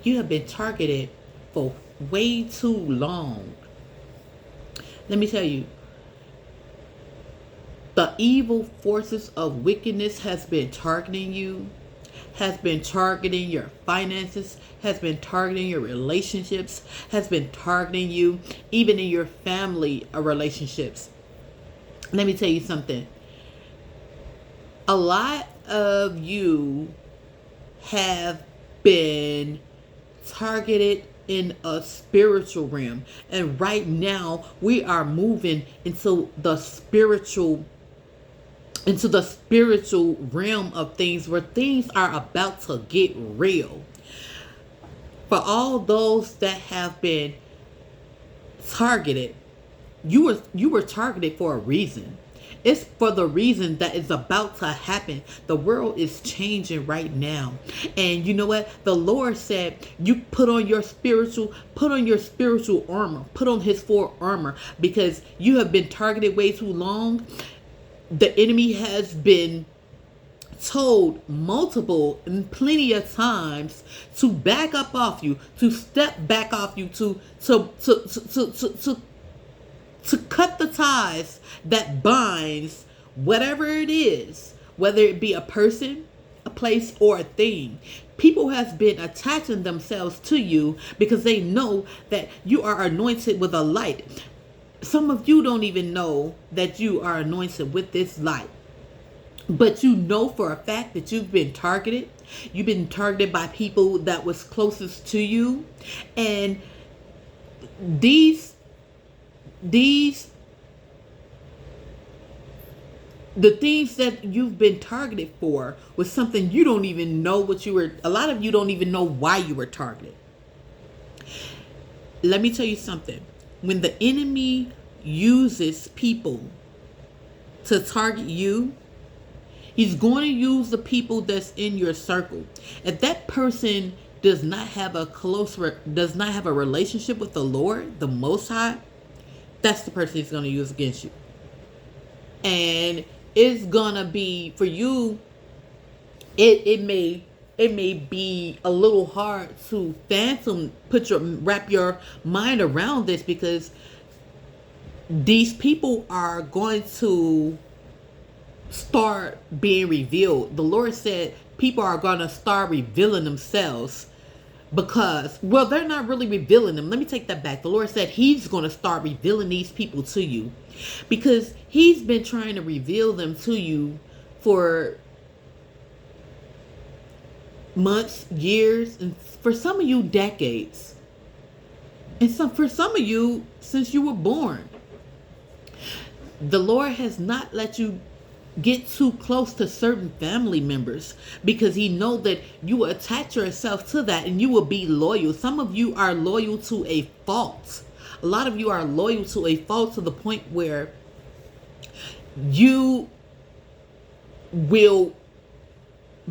You have been targeted for way too long. Let me tell you, the evil forces of wickedness has been targeting you, has been targeting your finances, has been targeting your relationships, has been targeting you, even in your family relationships. Let me tell you something. A lot of you have been targeted in a spiritual realm. And right now, we are moving into the spiritual realm of things where things are about to get real. For all those that have been targeted, you were targeted for a reason. It's for the reason that is about to happen. The world is changing right now. And you know what? The Lord said, you put on your spiritual armor. Put on his full armor, because you have been targeted way too long. The enemy has been told multiple and plenty of times to back up off you, to step back off you, to cut the ties that binds whatever it is, whether it be a person, a place, or a thing. People has been attaching themselves to you because they know that you are anointed with a light. Some of you don't even know that you are anointed with this light. But you know for a fact that you've been targeted. You've been targeted by people that was closest to you. And the things that you've been targeted for was something you don't even know a lot of you don't even know why you were targeted. Let me tell you something. When the enemy uses people to target you, he's going to use the people that's in your circle. If that person does not have a relationship with the Lord, the Most High, that's the person he's going to use against you. And it's going to be, for you, it may be a little hard to wrap your mind around this, because these people are going to start being revealed. The Lord said people are going to start revealing themselves, because, well, they're not really revealing them. Let me take that back. The Lord said he's going to start revealing these people to you, because he's been trying to reveal them to you for months, years, and for some of you, decades. And for some of you, since you were born. The Lord has not let you get too close to certain family members, because he knows that you will attach yourself to that and you will be loyal. Some of you are loyal to a fault. A lot of you are loyal to a fault, to the point where you will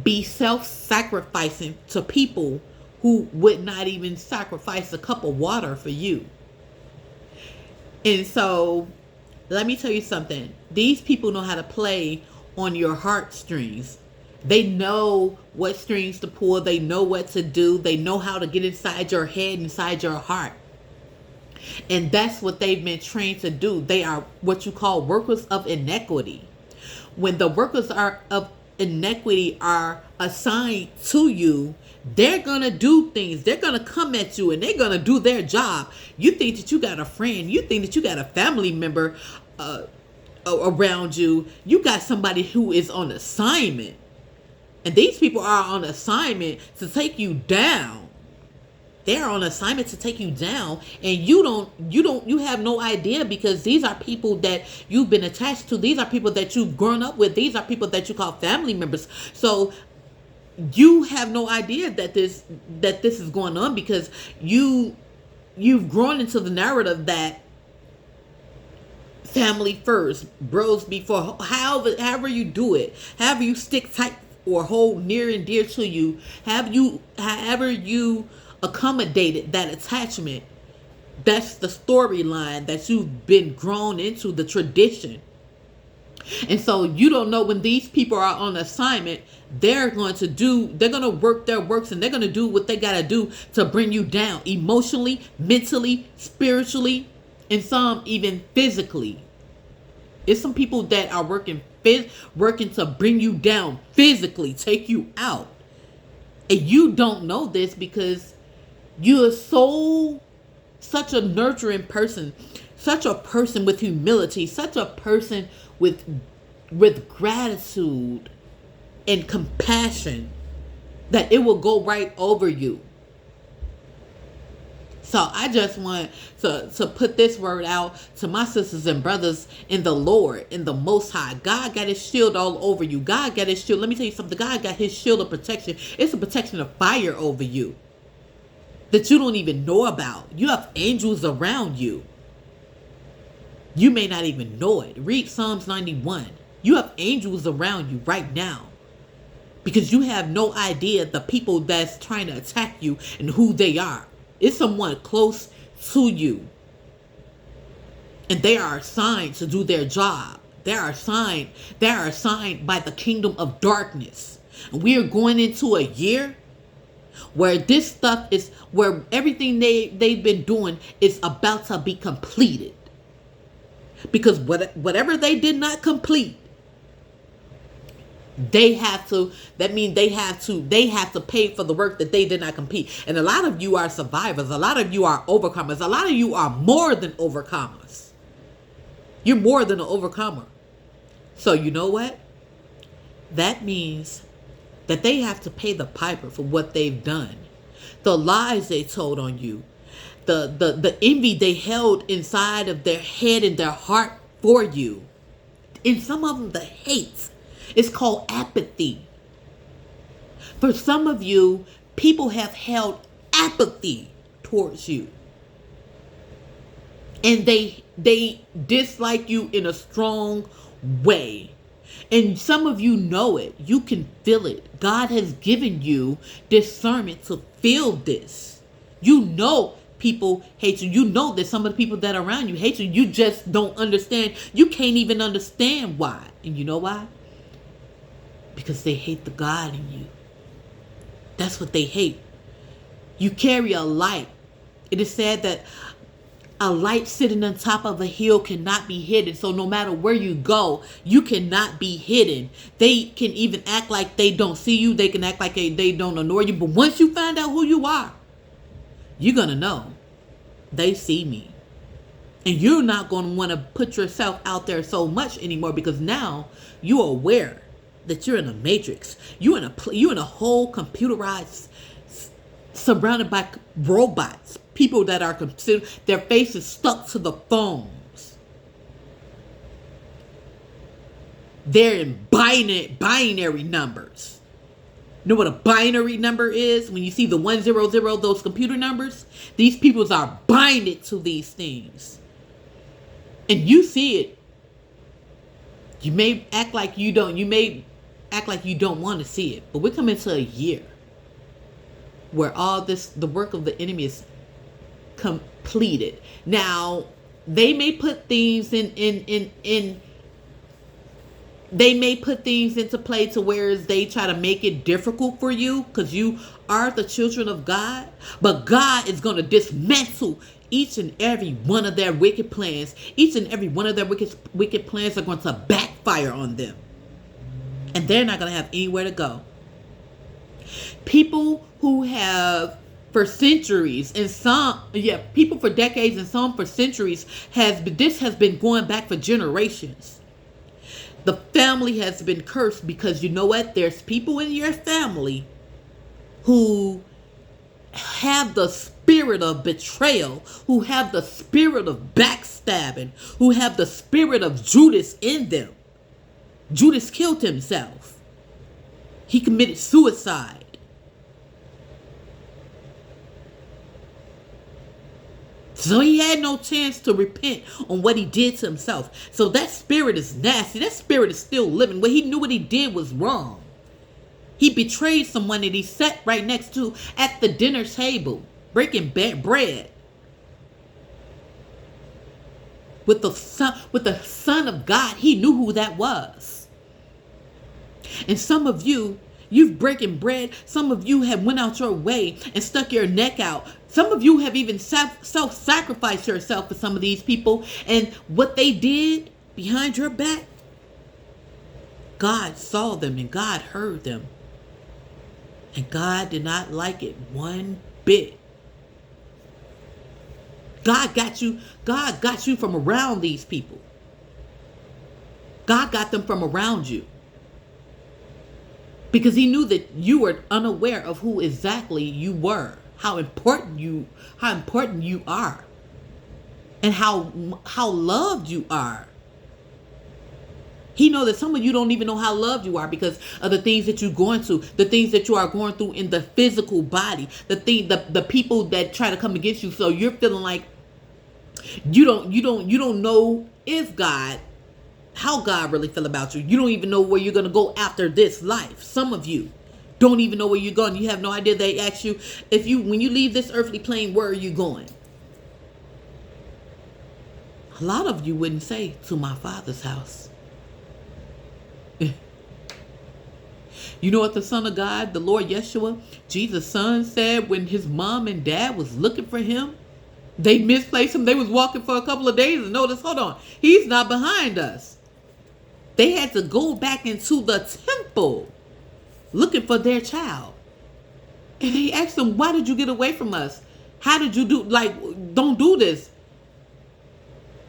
be self-sacrificing to people who would not even sacrifice a cup of water for you. And so, let me tell you something. These people know how to play on your heartstrings. They know what strings to pull. They know what to do. They know how to get inside your head, inside your heart. And that's what they've been trained to do. They are what you call workers of iniquity. When the workers of iniquity are assigned to you, they're going to do things. They're going to come at you and they're going to do their job. You think that you got a friend. You think that you got a family member around you. You got somebody who is on assignment. And these people are on assignment to take you down. They're on assignment to take you down, and you have no idea, because these are people that you've been attached to. These are people that you've grown up with. These are people that you call family members. So you have no idea that this is going on, because you've grown into the narrative that family first, bros before. However you do it, however you stick tight or hold near and dear to you, however you accommodated that attachment, that's the storyline that you've been grown into, the tradition. And so you don't know when these people are on assignment, they're going to work their works, and they're going to do what they got to do to bring you down emotionally, mentally, spiritually, and some even physically. It's some people that are working to bring you down physically, take you out. And you don't know this because you're such a nurturing person, such a person with humility, such a person with gratitude and compassion, that it will go right over you. So I just want to put this word out to my sisters and brothers in the Lord, in the Most High. God got his shield all over you. God got his shield. Let me tell you something. God got his shield of protection. It's a protection of fire over you that you don't even know about. You have angels around you. You may not even know it. Read Psalms 91. You have angels around you right now, because you have no idea the people that's trying to attack you and who they are. It's someone close to you, and they are assigned to do their job. They are assigned by the kingdom of darkness. And we are going into a year where this stuff is, where everything they've been doing is about to be completed. Because whatever they did not complete, they have to pay for the work that they did not complete. And a lot of you are survivors. A lot of you are overcomers. A lot of you are more than overcomers. You're more than an overcomer. So you know what? That means that they have to pay the piper for what they've done. The lies they told on you. The envy they held inside of their head and their heart for you. And some of them, the hate. It's called apathy. For some of you, people have held apathy towards you. And they dislike you in a strong way. And some of you know it. You can feel it. God has given you discernment to feel this. You know people hate you. You know that some of the people that are around you hate you. You just don't understand. You can't even understand why. And you know why? Because they hate the God in you. That's what they hate. You carry a light. It is said that a light sitting on top of a hill cannot be hidden. So no matter where you go, you cannot be hidden. They can even act like they don't see you. They can act like they don't ignore you. But once you find out who you are, you're going to know they see me. And you're not going to want to put yourself out there so much anymore, because now you're aware that you're in a matrix. You're in a whole computerized, surrounded by robots. People that are considered, their faces stuck to the phones. They're in binary numbers. You know what a binary number is? When you see the 100, those computer numbers, these people are binded to these things. And you see it. You may act like you don't. You may act like you don't want to see it. But we're coming to a year where all this, the work of the enemy is completed. Now, they may put things they may put things into play to where they try to make it difficult for you, because you are the children of God. But God is going to dismantle each and every one of their wicked plans. Each and every one of their wicked plans are going to backfire on them. And they're not going to have anywhere to go. People who have for centuries, and people for decades, and some for centuries, this has been going back for generations. The family has been cursed because you know what? There's people in your family who have the spirit of betrayal, who have the spirit of backstabbing, who have the spirit of Judas in them. Judas killed himself. He committed suicide. So he had no chance to repent on what he did to himself. So that spirit is nasty. That spirit is still living. He knew what he did was wrong. He betrayed someone that he sat right next to at the dinner table, breaking bread. with the Son of God. He knew who that was. And some of you, you've breaking bread. Some of you have went out your way and stuck your neck out. Some of you have even self-sacrificed yourself for some of these people. And what they did behind your back, God saw them and God heard them. And God did not like it one bit. God got you from around these people. God got them from around you. Because he knew that you were unaware of who exactly you were, how important you are, and how loved you are. He knows that some of you don't even know how loved you are because of the things that you're going through, the things that you are going through in the physical body, the people that try to come against you. So you're feeling like you don't know how God really feel about you. You don't even know where you're going to go after this life. Some of you don't even know where you're going. You have no idea. They ask you, when you leave this earthly plane, where are you going? A lot of you wouldn't say, to my Father's house. You know what the Son of God, the Lord Yeshua, Jesus' son, said when his mom and dad was looking for him? They misplaced him. They was walking for a couple of days and noticed, hold on, he's not behind us. They had to go back into the temple looking for their child. And they asked him, why did you get away from us? How did you don't do this?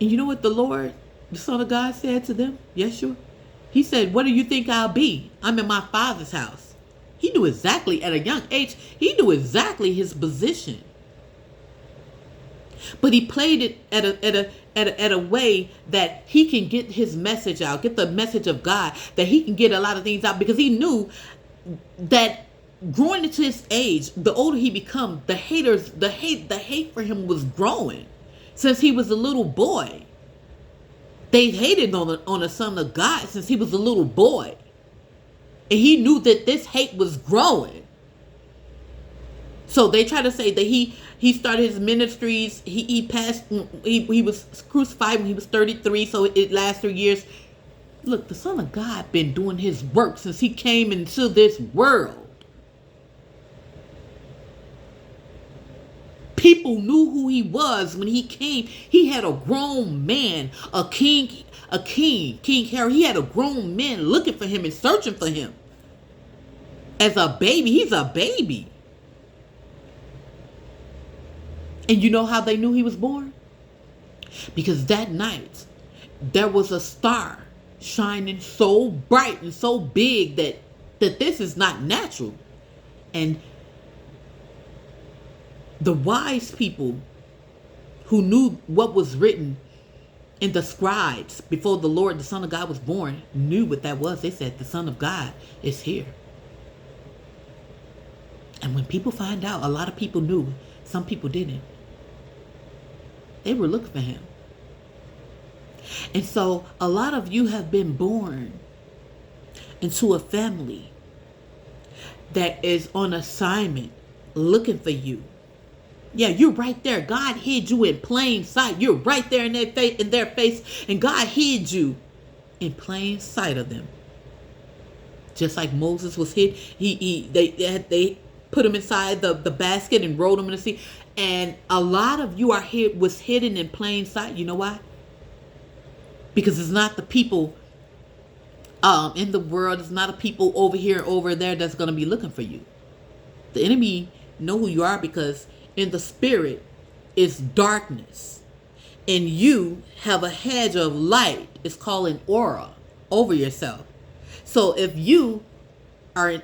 And you know what the Lord, the Son of God, said to them? Yeshua? He said, what do you think I'll be? I'm in my Father's house. He knew exactly, at a young age, he knew exactly his position. But he played it at a way that he can get his message out, get the message of God, that he can get a lot of things out, because he knew that growing into his age, the older he become, the hate for him was growing since he was a little boy. They hated on the Son of God since he was a little boy. And he knew that this hate was growing. So they try to say that he started his ministries. He was crucified when he was 33, so it lasts 3 years. Look, the Son of God been doing his work since he came into this world. People knew who he was when he came. He had a grown man, King Herod. He had a grown man looking for him and searching for him. As a baby, he's a baby. And you know how they knew he was born? Because that night, there was a star shining so bright and so big that this is not natural. And the wise people who knew what was written in the scribes before the Lord, the Son of God, was born, knew what that was. They said, the Son of God is here. And when people find out, a lot of people knew, some people didn't. They were looking for him. And so a lot of you have been born into a family that is on assignment looking for you. Yeah, you're right there. God hid you in plain sight. You're right there in their face, and God hid you in plain sight of them. Just like Moses was hid, they put him inside the basket and rolled him in the sea. And a lot of you was hidden in plain sight. You know why? Because it's not the people in the world. It's not a people over here, over there that's going to be looking for you. The enemy know who you are, because in the spirit is darkness, and you have a hedge of light. It's called an aura over yourself. So if you are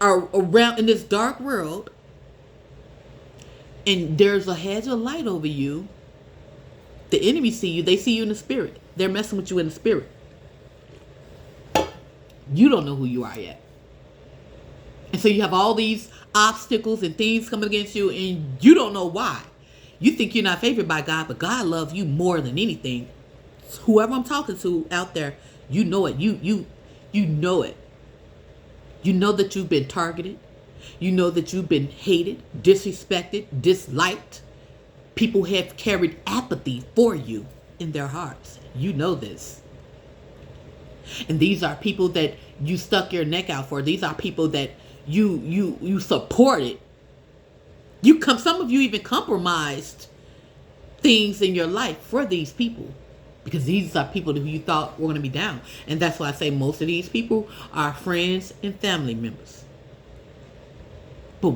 around in this dark world, and there's a hedge of light over you, the enemy see you. They see you in the spirit. They're messing with you in the spirit. You don't know who you are yet. And so you have all these obstacles and things coming against you, and you don't know why. You think you're not favored by God, but God loves you more than anything. Whoever I'm talking to out there, you know it. You know it. You know that you've been targeted. You know that you've been hated, disrespected, disliked. People have carried apathy for you. in their hearts. You know this. And these are people that you stuck your neck out for. These are people that you supported. Some of you even compromised things in your life for these people, because these are people who you thought were going to be down. And that's why I say most of these people are friends and family members. But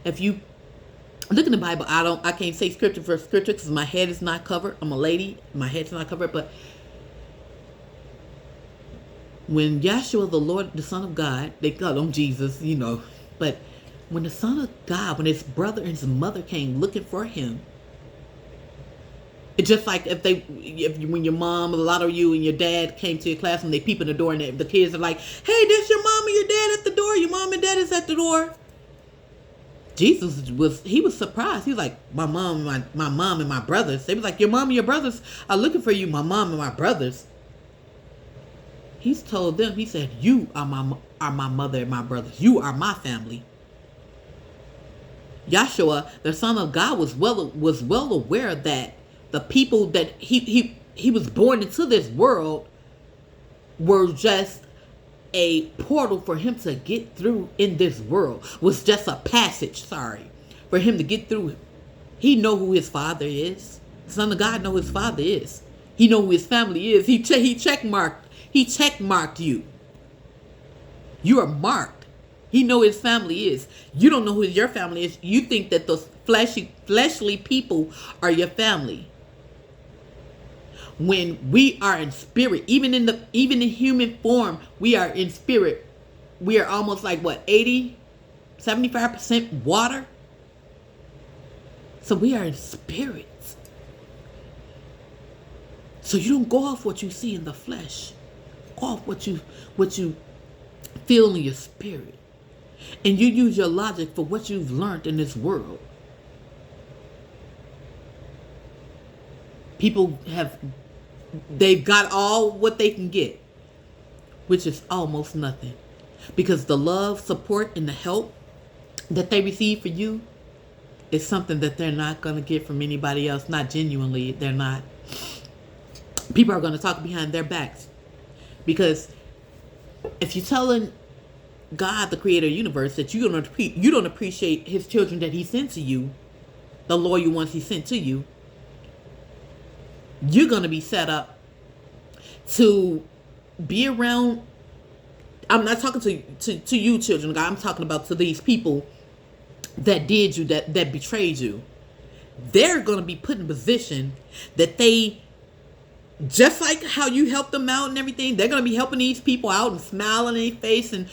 if you look in the Bible, I can't say scripture for scripture because my head is not covered. I'm a lady, my head's not covered. But when Yeshua, the Lord, the Son of God, they call him Jesus, but when the Son of God, when his brother and his mother came looking for him, it's just like when your mom, a lot of you and your dad came to your class and they peep in the door and the kids are like, hey, this your mom and your dad at the door. Your mom and dad is at the door. Jesus was surprised. He was like, my mom and my brothers. They was like, your mom and your brothers are looking for you, my mom and my brothers. He's told them, he said, you are my mother and my brothers. You are my family. Yeshua, the Son of God, was well aware that the people that he was born into this world were just a portal for him to get through in this world. Was just a passage, for him to get through. He know who his father is. The Son of God know who his father is. He know who his family is. He checkmarked you. You are marked. He know his family is. You don't know who your family is. You think that those fleshly people are your family. When we are in spirit, even in human form, we are in spirit. We are almost like 75% water. So we are in spirits. So you don't go off what you see in the flesh. Go off what you feel in your spirit. And you use your logic for what you've learned in this world. People they've got all what they can get, which is almost nothing. Because the love, support, and the help that they receive for you is something that they're not going to get from anybody else. Not genuinely, they're not. People are going to talk behind their backs. Because if you're telling God, the creator of the universe, that you don't appreciate his children that he sent to you, the loyal ones he sent to you, you're going to be set up to be around. I'm not talking to you, children of God. I'm talking about to these people that did you, that betrayed you. They're going to be put in a position that they, just like how you help them out and everything, they're going to be helping these people out and smiling in their face and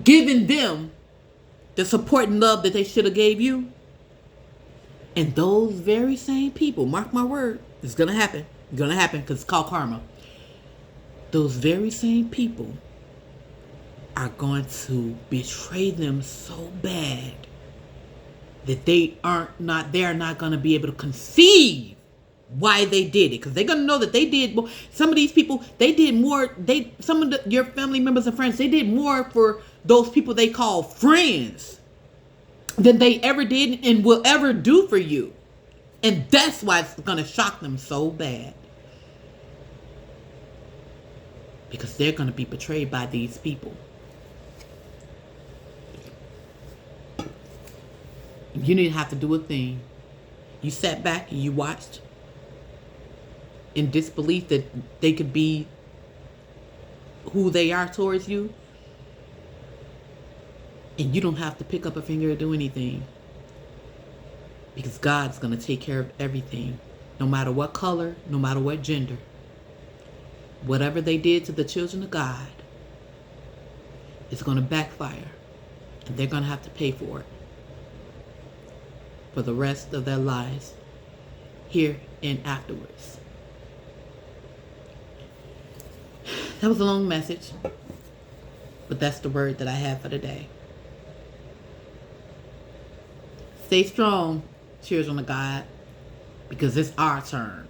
giving them the support and love that they should have gave you. And those very same people, mark my word, it's going to happen. It's going to happen because it's called karma. Those very same people are going to betray them so bad that they are not going to be able to conceive why they did it. Because they're going to know that they did more. Some of these people, they did more. Some of your family members and friends, they did more for those people they call friends than they ever did and will ever do for you. And that's why it's going to shock them so bad. Because they're going to be betrayed by these people. You didn't have to do a thing. You sat back and you watched in disbelief that they could be who they are towards you. And you don't have to pick up a finger or do anything. Because God's going to take care of everything. No matter what color, no matter what gender. Whatever they did to the children of God, it's going to backfire. And they're going to have to pay for it. For the rest of their lives. Here and afterwards. That was a long message. But that's the word that I have for today. Stay strong, children of God, because it's our turn.